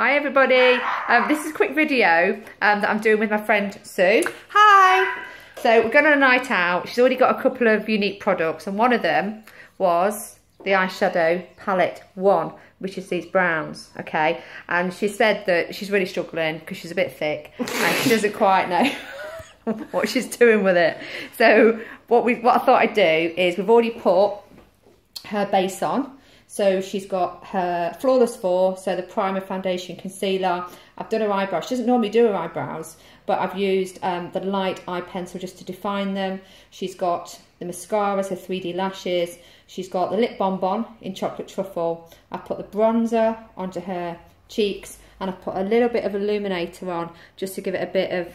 Hi everybody, this is a quick video that I'm doing with my friend Sue. Hi! So we're going on a night out. She's already got a couple of Younique products and one of them was the eyeshadow palette 1, which is these browns, okay? And she said that she's really struggling because she's a bit thick and she doesn't quite know what she's doing with it. So what I thought I'd do is we've already put her base on. So she's got her Flawless 4, so the primer, foundation, concealer. I've done her eyebrows. She doesn't normally do her eyebrows, but I've used the light eye pencil just to define them. She's got the mascaras, her 3D lashes. She's got the lip bonbon in chocolate truffle. I've put the bronzer onto her cheeks, and I've put a little bit of illuminator on just to give it a bit of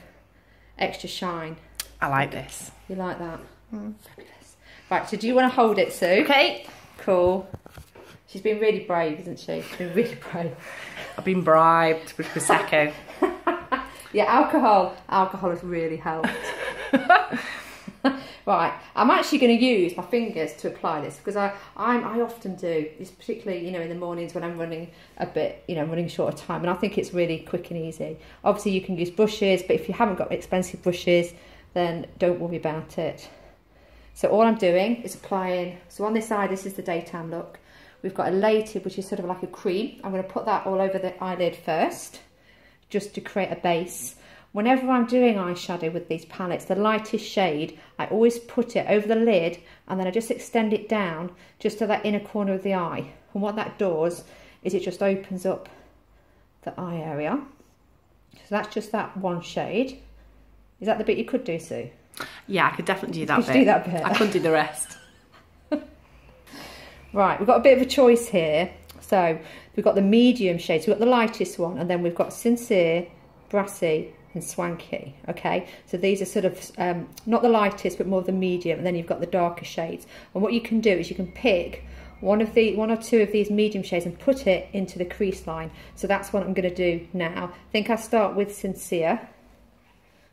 extra shine. I like this. You like that? Fabulous. Right, so do you want to hold it, Sue? Okay. Cool. She's been really brave, isn't she? She's been really brave. I've been bribed with Prosecco. Yeah, alcohol has really helped. Right, I'm actually going to use my fingers to apply this because I often do this, particularly in the mornings when I'm running a bit, running short of time, and I think it's really quick and easy. Obviously, you can use brushes, but if you haven't got expensive brushes, then don't worry about it. So all I'm doing is applying. So on this side, this is the daytime look. We've got a lated, which is sort of like a cream. I'm going to put that all over the eyelid first, just to create a base. Whenever I'm doing eyeshadow with these palettes, the lightest shade, I always put it over the lid and then I just extend it down just to that inner corner of the eye. And what that does is it just opens up the eye area. So that's just that one shade. Is that the bit you could do, Sue? Yeah, I could definitely do that bit. Do that bit. I couldn't do the rest. Right, we've got a bit of a choice here. So we've got the medium shades. We've got the lightest one, and then we've got Sincere, Brassy, and Swanky. Okay, so these are sort of not the lightest, but more of the medium. And then you've got the darker shades. And what you can do is you can pick one or two of these medium shades and put it into the crease line. So that's what I'm going to do now. I think I start with Sincere,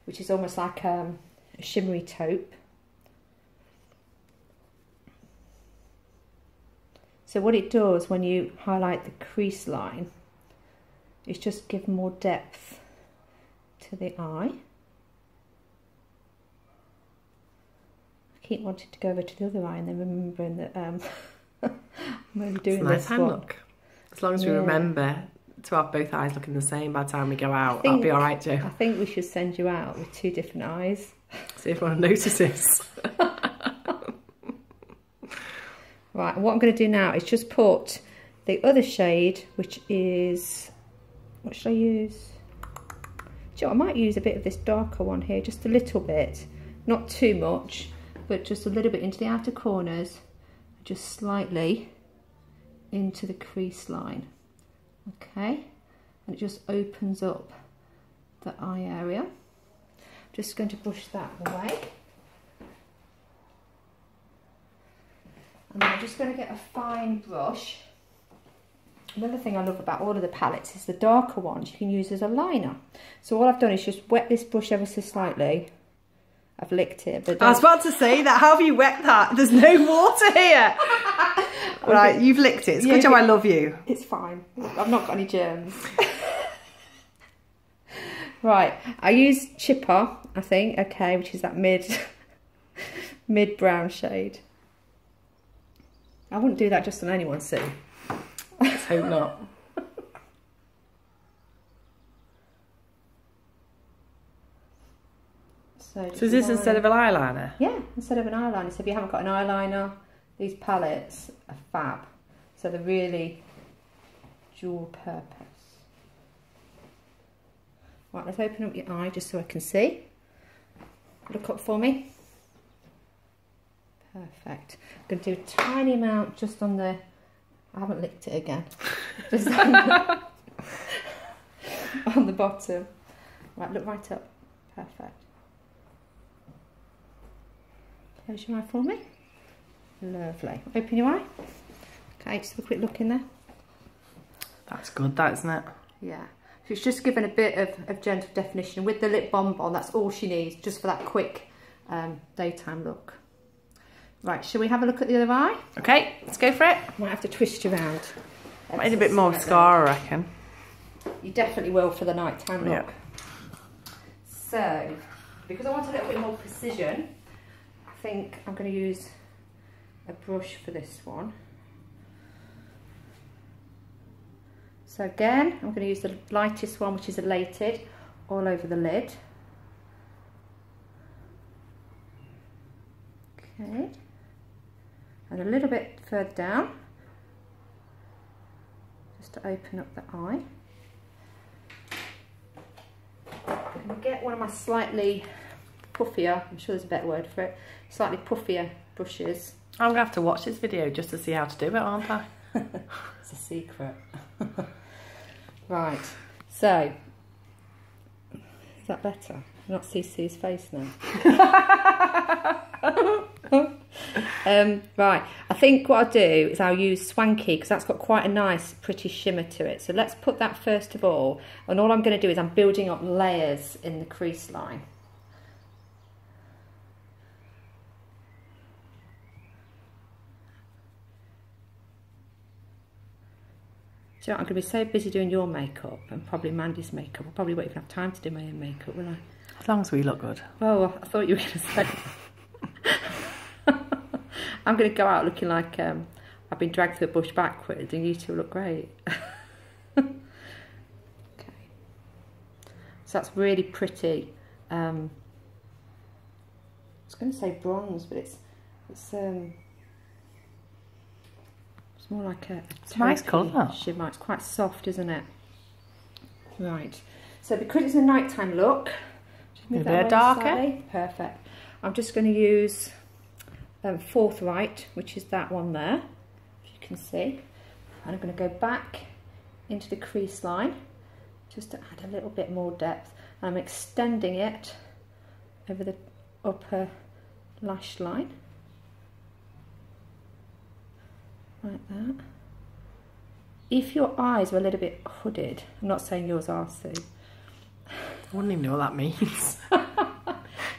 which is almost like a shimmery taupe. So what it does when you highlight the crease line is just give more depth to the eye. I keep wanting to go over to the other eye and then remembering that I'm only doing this one. Look. As long as we remember to have both eyes looking the same by the time we go out, that'll be all right, Jo. I think we should send you out with 2 different eyes. See if anyone notices. Right, and what I'm going to do now is just put the other shade, which is, what should I use? Do you know, I might use a bit of this darker one here, just a little bit, not too much, but just a little bit into the outer corners, just slightly into the crease line, okay? And it just opens up the eye area. I'm just going to brush that away. And then I'm just going to get a fine brush. Another thing I love about all of the palettes is the darker ones you can use as a liner. So all I've done is just wet this brush ever so slightly. I've licked it. But I was about to say that. How have you wet that? There's no water here. Right, you've licked it. It's good job I love you. It's fine. I've not got any germs. Right, I use Chipper, I think, okay, which is that mid brown shade. I wouldn't do that just on anyone, Sue. Let's hope not. So is this instead of an eyeliner? Yeah, instead of an eyeliner. So if you haven't got an eyeliner, these palettes are fab. So they're really dual purpose. Right, let's open up your eye just so I can see. Look up for me. Perfect. I'm going to do a tiny amount just on the... I haven't licked it again. Just on the bottom. Right, look right up. Perfect. Close your eye for me. Lovely. Open your eye. Okay, just have a quick look in there. That's good, that, isn't it? Yeah. So it's just given a bit of gentle definition. With the lip bonbon, that's all she needs, just for that quick daytime look. Right, shall we have a look at the other eye? Okay, let's go for it. Might have to twist you around. Might need a bit more mascara, I reckon. You definitely will for the nighttime look. Yeah. So, because I want a little bit more precision, I think I'm going to use a brush for this one. So again, I'm going to use the lightest one, which is elated, all over the lid. Okay. And a little bit further down, just to open up the eye. I'm going to get one of my slightly puffier, I'm sure there's a better word for it, slightly puffier brushes. I'm going to have to watch this video just to see how to do it, aren't I? It's a secret. Right, so, is that better? Not see Sue's face now. Right, I think what I'll do is I'll use Swanky because that's got quite a nice pretty shimmer to it. So let's put that first of all, and all I'm going to do is I'm building up layers in the crease line. So I'm going to be so busy doing your makeup and probably Mandy's makeup, I probably won't even have time to do my own makeup, will I? As long as we look good. Oh, I thought you were going to say. I'm going to go out looking like I've been dragged through a bush backwards, and you two look great. Okay. So that's really pretty. I was going to say bronze, but it's more like a nice colour. Shimmer. It's quite soft, isn't it? Right. So because it's a nighttime look, just move that away darker. Slightly. Perfect. I'm just going to use Forthright, which is that one there, if you can see. And I'm going to go back into the crease line just to add a little bit more depth. I'm extending it over the upper lash line. Like that. If your eyes are a little bit hooded, I'm not saying yours are, Sue. I wouldn't even know what that means.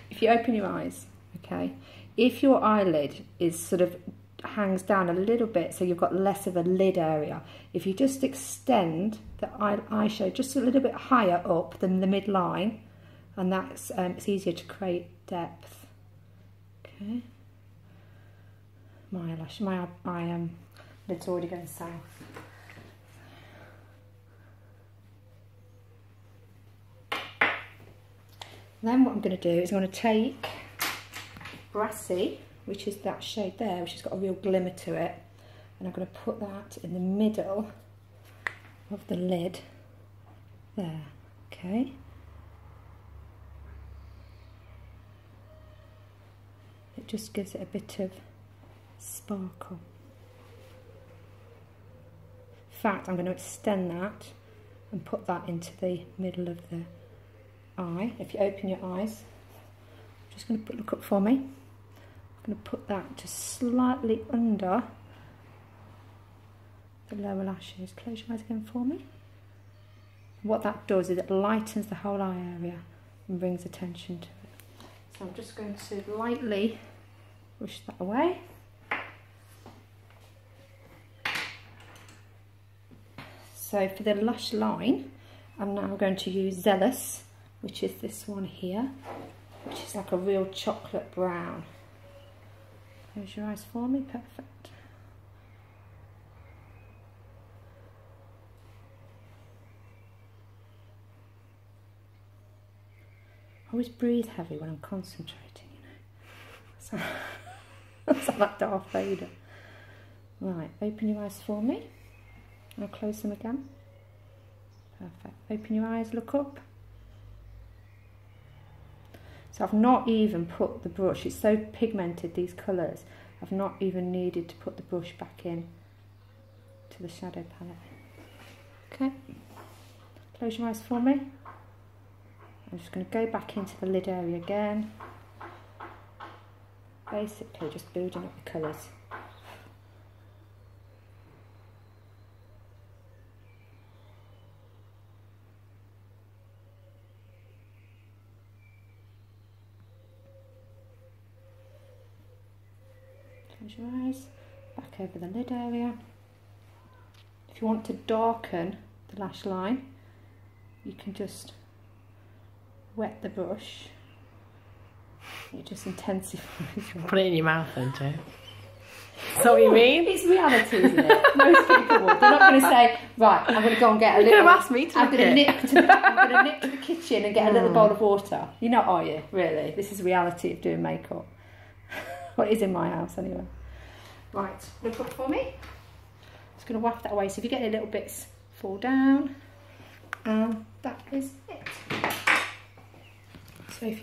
If you open your eyes, okay, if your eyelid is sort of hangs down a little bit, so you've got less of a lid area, if you just extend the eyeshadow just a little bit higher up than the midline, and that's it's easier to create depth. Okay. My lid's already going south. Then what I'm going to do is I'm going to take Brassy, which is that shade there, which has got a real glimmer to it, and I'm going to put that in the middle of the lid there. Okay. It just gives it a bit of sparkle. In fact, I'm going to extend that and put that into the middle of the eye. If you open your eyes, I'm just going to look up for me. I'm going to put that just slightly under the lower lashes. Close your eyes again for me. What that does is it lightens the whole eye area and brings attention to it. So I'm just going to lightly push that away. So for the lash line, I'm now going to use Zealous, which is this one here, which is like a real chocolate brown. Close your eyes for me, perfect. I always breathe heavy when I'm concentrating, you know. So that's like Darth Vader. Right, open your eyes for me. I'll close them again. Perfect. Open your eyes, look up. So I've not even put the brush, it's so pigmented, these colours, I've not even needed to put the brush back in to the shadow palette. Okay, close your eyes for me. I'm just going to go back into the lid area again. Basically just building up the colours. Close your eyes, back over the lid area. If you want to darken the lash line, you can just wet the brush. It just intensifies. Put it in your mouth then, Joe. Is that what you mean? It's reality, isn't it? Most people would. They're not going to say, right, I'm going to go and get a little... You're going to ask me to I'm going to nip to the kitchen and get a little bowl of water. You're not, are you? Really? This is the reality of doing makeup. Well, it is in my house anyway. Right, look up for me. Just going to waft that away. So if you get any little bits fall down, that is it. So if you